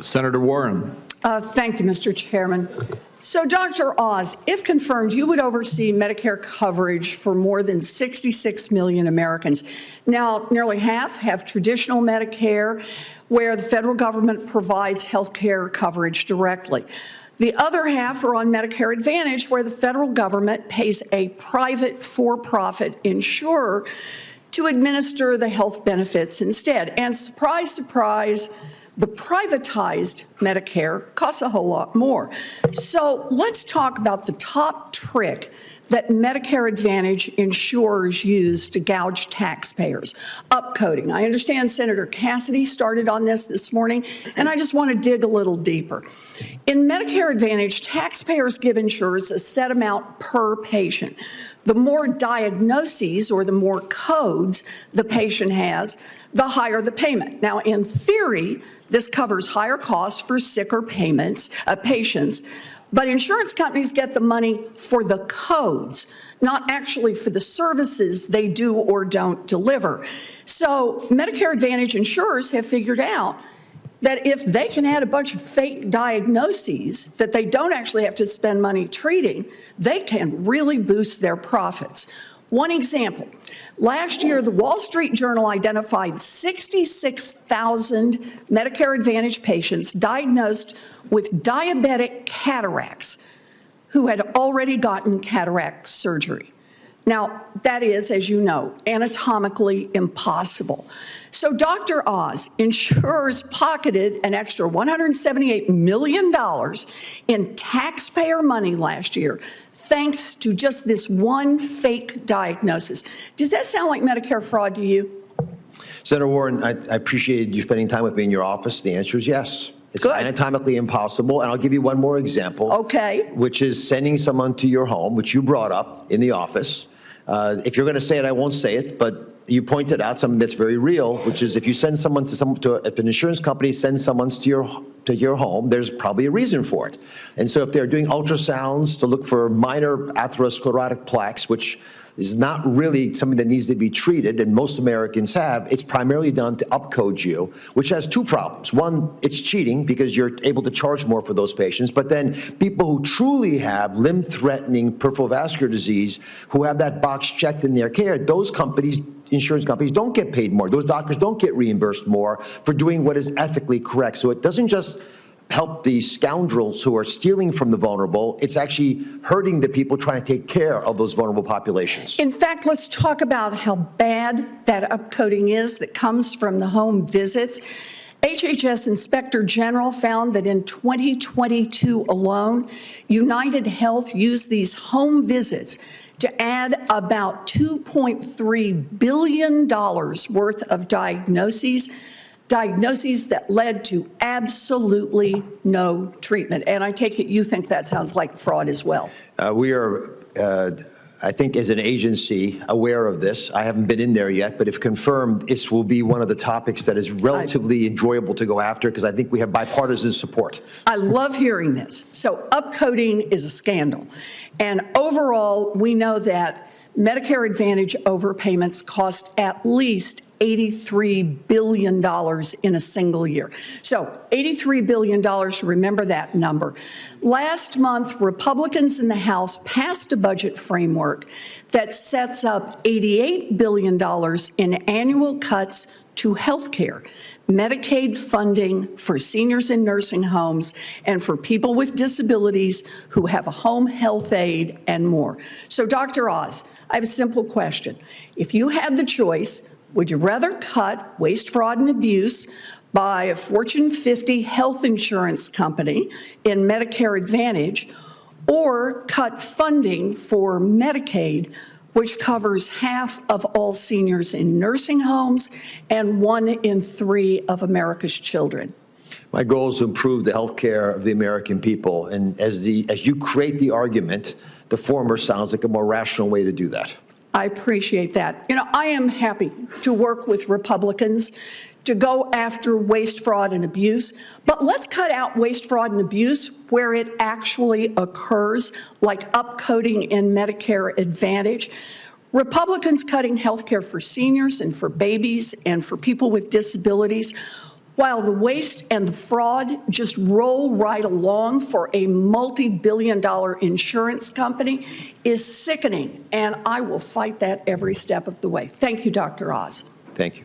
Senator Warren. Thank you, Mr. Chairman. So, Dr. Oz, if confirmed, you would oversee Medicare coverage for more than 66 million Americans. Now, nearly half have traditional Medicare, where the federal government provides health care coverage directly. The other half are on Medicare Advantage, where the federal government pays a private for-profit insurer to administer the health benefits instead. And surprise, surprise, the privatized Medicare costs a whole lot more. So let's talk about the top trick that Medicare Advantage insurers use to gouge taxpayers. Upcoding. I understand Senator Cassidy started on this morning, and I just want to dig a little deeper. In Medicare Advantage, taxpayers give insurers a set amount per patient. The more diagnoses or the more codes the patient has, the higher the payment. Now, in theory, this covers higher costs for sicker patients, but insurance companies get the money for the codes, not actually for the services they do or don't deliver. So Medicare Advantage insurers have figured out that if they can add a bunch of fake diagnoses that they don't actually have to spend money treating, they can really boost their profits. One example, last year, the Wall Street Journal identified 66,000 Medicare Advantage patients diagnosed with diabetic cataracts who had already gotten cataract surgery. Now, that is, as you know, anatomically impossible. So, Dr. Oz, insurers pocketed an extra $178 million in taxpayer money last year, thanks to just this one fake diagnosis. Does that sound like Medicare fraud to you? Senator Warren, I appreciated you spending time with me in your office. The answer is yes. It's Good. Anatomically impossible. And I'll give you one more example. Okay. Which is sending someone to your home, which you brought up in the office. If you're going to say it, I won't say it, but you pointed out something that's very real, which is if you send someone if an insurance company sends someone to your home, there's probably a reason for it. And so if they're doing ultrasounds to look for minor atherosclerotic plaques, which is not really something that needs to be treated, and most Americans have, it's primarily done to upcode you, which has two problems. One, it's cheating because you're able to charge more for those patients, but then people who truly have limb-threatening peripheral vascular disease, who have that box checked in their care, those companies, insurance companies, don't get paid more. Those doctors don't get reimbursed more for doing what is ethically correct. So it doesn't just help the scoundrels who are stealing from the vulnerable, it's actually hurting the people trying to take care of those vulnerable populations. In fact, let's talk about how bad that upcoding is that comes from the home visits. HHS Inspector General found that in 2022 alone, United Health used these home visits to add about $2.3 billion worth of diagnoses that led to absolutely no treatment. And I take it you think that sounds like fraud as well. We are, I think, as an agency, aware of this. I haven't been in there yet, but if confirmed, this will be one of the topics that is relatively enjoyable to go after because I think we have bipartisan support. I love hearing this. So upcoding is a scandal. And overall, we know that Medicare Advantage overpayments cost at least $83 billion in a single year. So $83 billion, remember that number. Last month, Republicans in the House passed a budget framework that sets up $88 billion in annual cuts to health care, Medicaid funding for seniors in nursing homes, and for people with disabilities who have a home health aide and more. So, Dr. Oz, I have a simple question. If you had the choice, would you rather cut waste, fraud, and abuse by a Fortune 50 health insurance company in Medicare Advantage or cut funding for Medicaid, which covers half of all seniors in nursing homes and 1 in 3 of America's children? My goal is to improve the health care of the American people. And as you create the argument, the former sounds like a more rational way to do that. I appreciate that. You know, I am happy to work with Republicans to go after waste, fraud, and abuse, but let's cut out waste, fraud, and abuse where it actually occurs, like upcoding in Medicare Advantage. Republicans cutting health care for seniors and for babies and for people with disabilities. while the waste and the fraud just roll right along for a multi-billion-dollar insurance company is sickening, and I will fight that every step of the way. Thank you, Dr. Oz. Thank you.